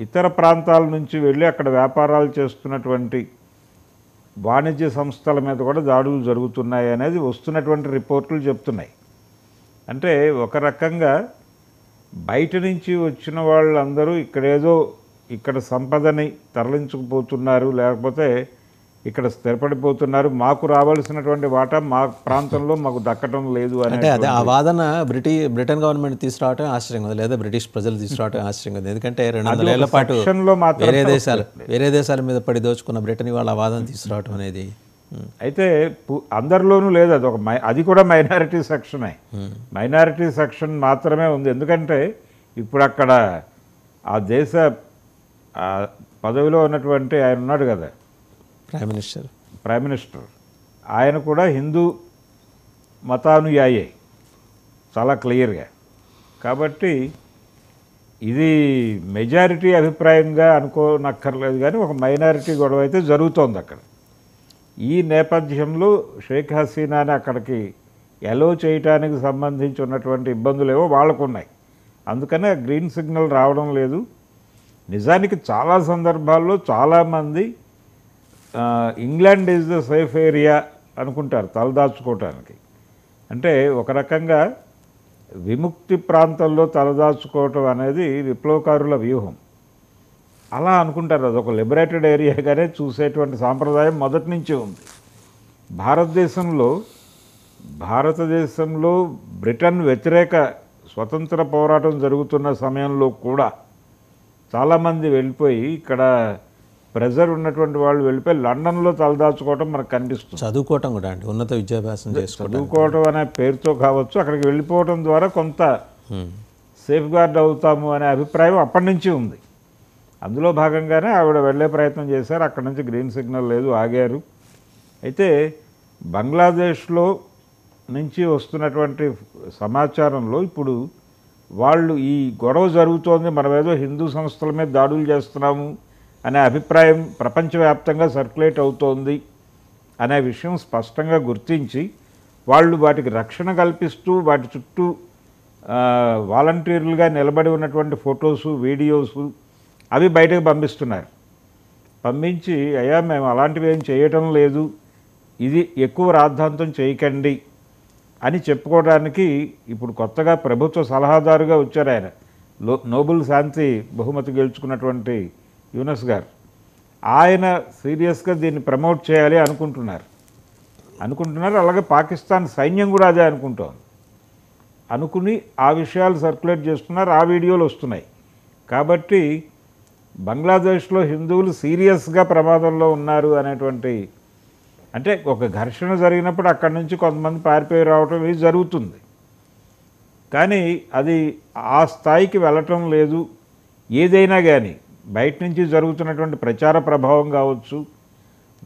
ఇతర ప్రాంతాల నుంచి వెళ్ళి అక్కడ వ్యాపారాలు చేస్తున్నటువంటి వాణిజ్య సంస్థల మీద కూడా దాడులు జరుగుతున్నాయి అనేది వస్తున్నటువంటి రిపోర్టులు చెప్తున్నాయి. అంటే ఒక రకంగా బయట నుంచి వచ్చిన వాళ్ళందరూ ఇక్కడ సంపదని తరలించుకుపోతున్నారు, లేకపోతే ఇక్కడ స్థిరపడిపోతున్నారు, మాకు రావాల్సినటువంటి వాటా మా ప్రాంతంలో మాకు దక్కడం లేదు అంటే అదే ఆ వాదన బ్రిటన్ గవర్నమెంట్ తీసుకురావటం ఆశ్చర్యంగా ఉంది, లేదా బ్రిటిష్ ప్రజలు తీసుకురావటం ఆశ్చర్యంగా ఉంది. ఎందుకంటే 200 ఏళ్ల పాటు వేరే దేశాల మీద పడి దోచుకున్న బ్రిటన్ వాళ్ళ వాదన తీసుకురావటం అనేది అయితే అందరిలోనూ లేదు. అది కూడా మైనారిటీ సెక్షనే, మైనారిటీ సెక్షన్ మాత్రమే ఉంది. ఎందుకంటే ఇప్పుడు అక్కడ ఆ దేశ పదవిలో ఉన్నటువంటి ఆయన ఉన్నాడు కదా, ప్రైమ్ మినిస్టర్, ఆయన కూడా హిందూ మతానుయాయే చాలా క్లియర్గా. కాబట్టి ఇది మెజారిటీ అభిప్రాయంగా అనుకోనక్కర్లేదు, కానీ ఒక మైనారిటీ గొడవ అయితే జరుగుతోంది అక్కడ. ఈ నేపథ్యంలో షేక్ హసీనాని అక్కడికి ఎలో చేయటానికి సంబంధించి ఉన్నటువంటి ఇబ్బందులు ఏవో వాళ్ళకు ఉన్నాయి. అందుకనే గ్రీన్ సిగ్నల్ రావడం లేదు. నిజానికి చాలా సందర్భాల్లో చాలామంది England is the safe area అనుకుంటారు తలదాచుకోవటానికి. అంటే ఒక రకంగా విముక్తి ప్రాంతంలో తలదాచుకోవటం అనేది విప్లవకారుల వ్యూహం. అలా అనుకుంటారు, అదొక లిబరేటెడ్ ఏరియాగానే చూసేటువంటి సాంప్రదాయం మొదటి నుంచి ఉంది. భారతదేశంలో బ్రిటన్ వ్యతిరేక స్వతంత్ర పోరాటం జరుగుతున్న సమయంలో కూడా చాలామంది వెళ్ళిపోయి, ఇక్కడ ప్రెజర్ ఉన్నటువంటి వాళ్ళు వెళ్ళిపోయి లండన్లో తలదాచుకోవటం మనకు కనిపిస్తుంది. చదువుకోవటం కూడా అండి, ఉన్నత విద్యాభ్యాసం చదువుకోవటం అనే పేరుతో కావచ్చు, అక్కడికి వెళ్ళిపోవటం ద్వారా కొంత సేఫ్ గార్డ్ అవుతాము అనే అభిప్రాయం అప్పటి నుంచి ఉంది. అందులో భాగంగానే ఆవిడ వెళ్ళే ప్రయత్నం చేశారు. అక్కడి నుంచి గ్రీన్ సిగ్నల్ లేదు, ఆగారు. అయితే బంగ్లాదేశ్లో నుంచి వస్తున్నటువంటి సమాచారంలో ఇప్పుడు వాళ్ళు ఈ గొడవ జరుగుతోంది, మనమేదో హిందూ సంస్థల మీద దాడులు చేస్తున్నాము అనే అభిప్రాయం ప్రపంచవ్యాప్తంగా సర్క్యులేట్ అవుతోంది అనే విషయం స్పష్టంగా గుర్తించి వాళ్ళు వాటికి రక్షణ కల్పిస్తూ వాటి చుట్టూ వాలంటీర్లుగా నిలబడి ఉన్నటువంటి ఫొటోసు, వీడియోసు అవి బయటకు పంపిస్తున్నారు. పంపించి అయ్యా మేము అలాంటివి ఏం చేయటం లేదు, ఇది ఎక్కువ రాద్ధాంతం చేయకండి అని చెప్పుకోవడానికి ఇప్పుడు కొత్తగా ప్రభుత్వ సలహాదారుగా వచ్చారు ఆయన. నోబెల్ శాంతి బహుమతి గెలుచుకున్నటువంటి యూనస్ గారు. ఆయన సీరియస్గా దీన్ని ప్రమోట్ చేయాలి అనుకుంటున్నారు. అలాగే పాకిస్తాన్ సైన్యం కూడా అదే అనుకుని ఆ విషయాలు సర్క్యులేట్ చేస్తున్నారు, ఆ వీడియోలు వస్తున్నాయి. కాబట్టి బంగ్లాదేశ్లో హిందువులు సీరియస్గా ప్రమాదంలో ఉన్నారు అనేటువంటి, అంటే ఒక ఘర్షణ జరిగినప్పుడు అక్కడి నుంచి కొంతమంది పారిపోయి రావటం ఇది జరుగుతుంది, కానీ అది ఆ స్థాయికి వెళ్ళటం లేదు. ఏదైనా కానీ బయట నుంచి జరుగుతున్నటువంటి ప్రచార ప్రభావం కావచ్చు,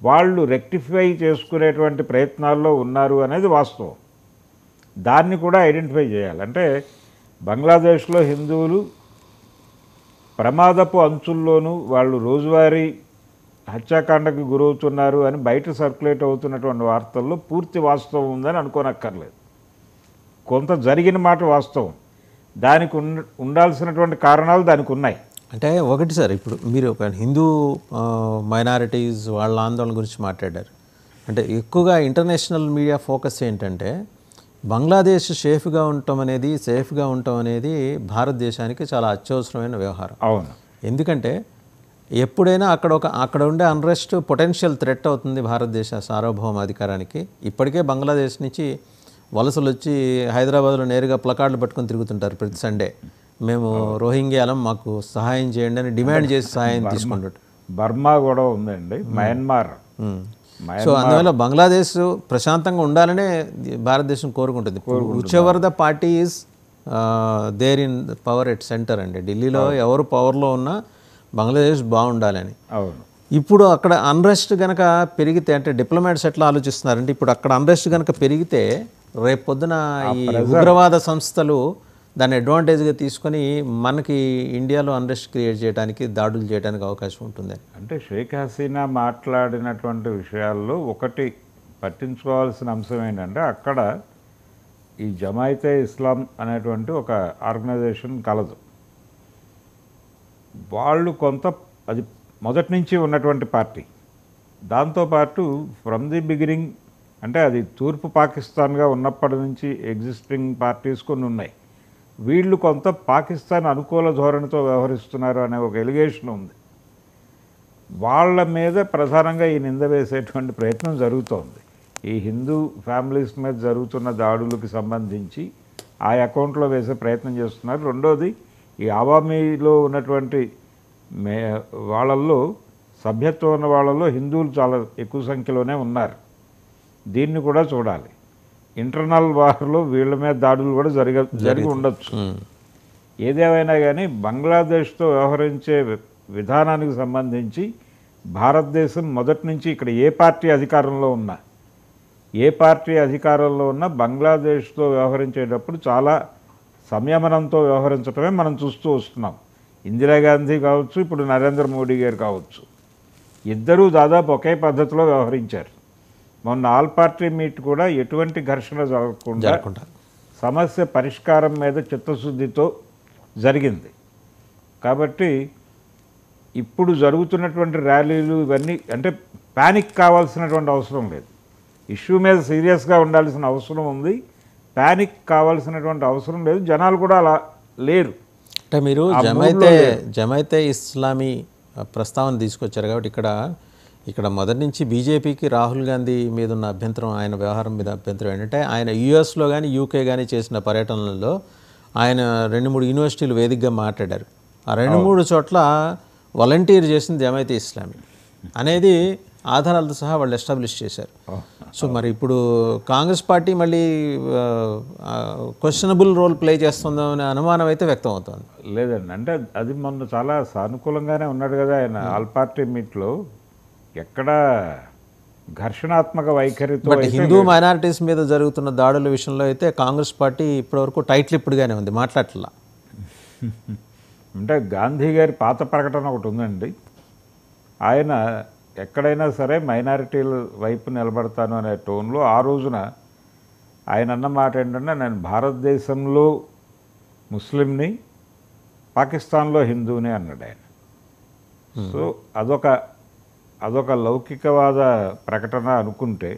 వాళ్ళు రెక్టిఫై చేసుకునేటువంటి ప్రయత్నాల్లో ఉన్నారు అనేది వాస్తవం. దాన్ని కూడా ఐడెంటిఫై చేయాలి. అంటే బంగ్లాదేశ్లో హిందువులు ప్రమాదపు అంచుల్లోనూ వాళ్ళు రోజువారీ హత్యాకాండకు గురవుతున్నారు అని బయట సర్క్యులేట్ అవుతున్నటువంటి వార్తల్లో పూర్తి వాస్తవం ఉందని అనుకోనక్కర్లేదు. కొంత జరిగిన మాట వాస్తవం, దానికి ఉండాల్సినటువంటి కారణాలు దానికి ఉన్నాయి. అంటే ఒకటి సార్, ఇప్పుడు మీరు ఒక హిందూ మైనారిటీస్ వాళ్ళ ఆందోళన గురించి మాట్లాడారు. అంటే ఎక్కువగా ఇంటర్నేషనల్ మీడియా ఫోకస్ ఏంటంటే బంగ్లాదేశ్ సేఫ్గా ఉండటం అనేది భారతదేశానికి చాలా అత్యవసరమైన వ్యవహారం. అవును, ఎందుకంటే ఎప్పుడైనా అక్కడ ఉండే అన్రెస్ట్ పొటెన్షియల్ థ్రెట్ అవుతుంది భారతదేశ సార్వభౌమాధికారానికి. ఇప్పటికే బంగ్లాదేశ్ నుంచి వలసలు వచ్చి హైదరాబాద్లో నేరుగా ప్లకార్డులు పట్టుకొని తిరుగుతుంటారు ప్రతి సండే. మేము రోహింగ్యాలం, మాకు సహాయం చేయండి అని డిమాండ్ చేసి సహాయం తీసుకుంటారు. బర్మా కూడా ఉందండి, మయన్మార్. సో అందువల్ల బంగ్లాదేశ్ ప్రశాంతంగా ఉండాలనే భారతదేశం కోరుకుంటుంది. Whichever the party is there in power at centre అండి. ఢిల్లీలో ఎవరు పవర్లో ఉన్నా బంగ్లాదేశ్ బాగుండాలని. అవును, ఇప్పుడు అక్కడ అన్రెస్ట్ కనుక పెరిగితే, అంటే డిప్లొమాట్స్ ఎట్లా ఆలోచిస్తున్నారంటే ఇప్పుడు అక్కడ అన్రెస్ట్ కనుక పెరిగితే రేపు పొద్దున ఈ ఉగ్రవాద సంస్థలు దాన్ని అడ్వాంటేజ్గా తీసుకొని మనకి ఇండియాలో అన్రెస్ట్ క్రియేట్ చేయడానికి, దాడులు చేయడానికి అవకాశం ఉంటుంది. అంటే షేక్ హసీనా మాట్లాడినటువంటి విషయాల్లో ఒకటి పట్టించుకోవాల్సిన అంశం ఏంటంటే అక్కడ ఈ జమాయితే ఇస్లాం అనేటువంటి ఒక ఆర్గనైజేషన్ కలదు. వాళ్ళు కొంత అది మొదటి నుంచి ఉన్నటువంటి పార్టీ. దాంతోపాటు ఫ్రమ్ ది బిగినింగ్ అంటే అది తూర్పు పాకిస్తాన్గా ఉన్నప్పటి నుంచి ఎగ్జిస్టింగ్ పార్టీస్ కొన్ని ఉన్నాయి. వీళ్ళు కొంత పాకిస్తాన్ అనుకూల ధోరణితో వ్యవహరిస్తున్నారు అనే ఒక ఎలిగేషన్ ఉంది. వాళ్ళ మీద ప్రధానంగా ఈ నింద వేసేటువంటి ప్రయత్నం జరుగుతోంది. ఈ హిందూ ఫ్యామిలీస్ మీద జరుగుతున్న దాడులకు సంబంధించి ఆ అకౌంట్లో వేసే ప్రయత్నం చేస్తున్నారు. రెండోది ఈ అవామీలో ఉన్నటువంటి వాళ్ళల్లో సభ్యత్వం ఉన్న వాళ్ళల్లో హిందువులు చాలా ఎక్కువ సంఖ్యలోనే ఉన్నారు. దీన్ని కూడా చూడాలి. ఇంటర్నల్ వార్లో వీళ్ళ మీద దాడులు కూడా జరిగి ఉండొచ్చు. ఏదేమైనా కానీ బంగ్లాదేశ్తో వ్యవహరించే విధానానికి సంబంధించి భారతదేశం మొదటి నుంచి ఇక్కడ ఏ పార్టీ అధికారంలో ఉన్నా బంగ్లాదేశ్తో వ్యవహరించేటప్పుడు చాలా సంయమనంతో వ్యవహరించడమే మనం చూస్తూ వస్తున్నాం. ఇందిరాగాంధీ కావచ్చు, ఇప్పుడు నరేంద్ర మోడీ గారు కావచ్చు, ఇద్దరూ దాదాపు ఒకే పద్ధతిలో వ్యవహరించారు. మొన్న ఆల్ పార్టీ మీట్ కూడా ఎటువంటి ఘర్షణ జరగకుండా సమస్య పరిష్కారం మీద చిత్తశుద్ధితో జరిగింది. కాబట్టి ఇప్పుడు జరుగుతున్నటువంటి ర్యాలీలు ఇవన్నీ అంటే ప్యానిక్ కావాల్సినటువంటి అవసరం లేదు. ఇష్యూ మీద సీరియస్గా ఉండాల్సిన అవసరం ఉంది. ప్యానిక్ కావాల్సినటువంటి అవసరం లేదు. జనాలు కూడా అలా లేరు. అంటే మీరు జమైతే ఇస్లామీ ప్రస్తావన తీసుకొచ్చారు కాబట్టి ఇక్కడ మొదటి నుంచి బీజేపీకి రాహుల్ గాంధీ మీద ఉన్న అభ్యంతరం, ఆయన వ్యవహారం మీద అభ్యంతరం ఏంటంటే ఆయన యూఎస్లో కానీ యూకే కానీ చేసిన పర్యటనలలో ఆయన 2-3 యూనివర్సిటీలు వేదికగా మాట్లాడారు. ఆ 2-3 చోట్ల వాలంటీర్ చేసింది జమైతే ఇస్లామీ అనేది ఆధారాలతో సహా వాళ్ళు ఎస్టాబ్లిష్ చేశారు. సో మరి ఇప్పుడు కాంగ్రెస్ పార్టీ మళ్ళీ క్వశ్చనబుల్ రోల్ ప్లే చేస్తుందో అనే అనుమానం అయితే వ్యక్తం అవుతుంది. లేదండి, అంటే అది మొన్న చాలా సానుకూలంగానే ఉన్నాడు కదా ఆయన ఆల్ పార్టీ మీట్లో. ఎక్కడ ఘర్షణాత్మక వైఖరితో. బట్ హిందూ మైనారిటీస్ మీద జరుగుతున్న దాడుల విషయంలో అయితే కాంగ్రెస్ పార్టీ ఇప్పటివరకు టైట్ లిప్డ్గానే ఉంది, మాట్లాడట్లా. అంటే గాంధీ గారి పాత ప్రకటన ఒకటి ఉందండి. ఆయన ఎక్కడైనా సరే మైనారిటీల వైపు నిలబడతాను అనే టోన్లో ఆ రోజున ఆయన అన్న మాట ఏంటంటే, నేను భారతదేశంలో ముస్లింని, పాకిస్తాన్లో హిందూని అన్నాడు ఆయన. సో అదొక లౌకికవాద ప్రకటన అనుకుంటే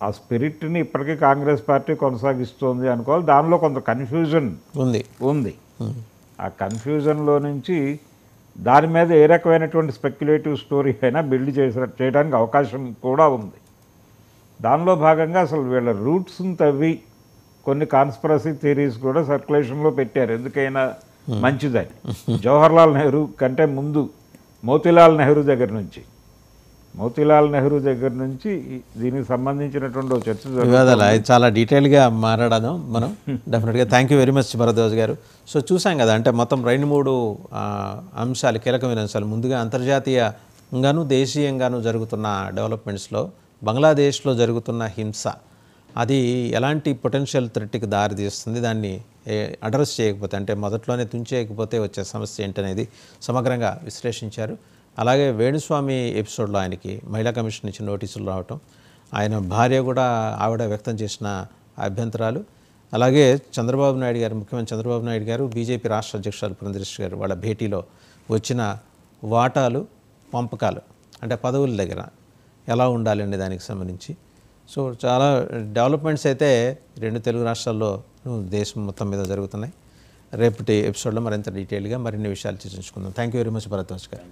ఆ స్పిరిట్ని ఇప్పటికీ కాంగ్రెస్ పార్టీ కొనసాగిస్తోంది అనుకోవాలి. దానిలో కొంత కన్ఫ్యూజన్ ఉంది. ఆ కన్ఫ్యూజన్లో నుంచి దాని మీద ఏ రకమైనటువంటి స్పెక్యులేటివ్ స్టోరీ అయినా బిల్డ్ చేయడానికి అవకాశం కూడా ఉంది. దానిలో భాగంగా అసలు వీళ్ళ రూట్స్ని తవ్వి కొన్ని కాన్స్పిరసీ థియరీస్ కూడా సర్క్యులేషన్లో పెట్టారు. ఎందుకైనా మంచిదని. జవహర్లాల్ నెహ్రూ కంటే ముందు మోతీలాల్ నెహ్రూ దగ్గర నుంచి దీనికి సంబంధించినటువంటి చర్చ వివాదాలు చాలా డీటెయిల్గా మాట్లాడదాం మనం డెఫినెట్గా. Thank you very much Bharadwaj గారు. సో చూసాం కదా, అంటే మొత్తం 2-3 అంశాలు, కీలకమైన అంశాలు. ముందుగా అంతర్జాతీయంగాను దేశీయంగాను జరుగుతున్న డెవలప్మెంట్స్లో బంగ్లాదేశ్లో జరుగుతున్న హింస అది ఎలాంటి పొటెన్షియల్ థ్రెట్కి దారితీస్తుంది, దాన్ని అడ్రస్ చేయకపోతే అంటే మొదట్లోనే తుంచేయకపోతే వచ్చే సమస్య ఏంటనేది సమగ్రంగా విశ్లేషించారు. అలాగే వేణుస్వామి ఎపిసోడ్లో ఆయనకి మహిళా కమిషన్ నుంచి నోటీసులు రావటం, ఆయన భార్య కూడా ఆవిడ వ్యక్తం చేసిన అభ్యంతరాలు, అలాగే ముఖ్యమంత్రి చంద్రబాబు నాయుడు గారు బీజేపీ రాష్ట్ర అధ్యక్షురాలు పురంధేశ్వరి గారు వాళ్ళ భేటీలో వచ్చిన వాటాలు, పంపకాలు అంటే పదవుల దగ్గర ఎలా ఉండాలి అనే దానికి సంబంధించి. సో చాలా డెవలప్మెంట్స్ అయితే 2 తెలుగు రాష్ట్రాల్లో దేశం మొత్తం మీద జరుగుతున్నాయి. రేపటి ఎపిసోడ్లో మరింత డీటెయిల్గా మరిన్ని విషయాలు చర్చించుకుందాం. Thank you very much Bharadwaj గారు.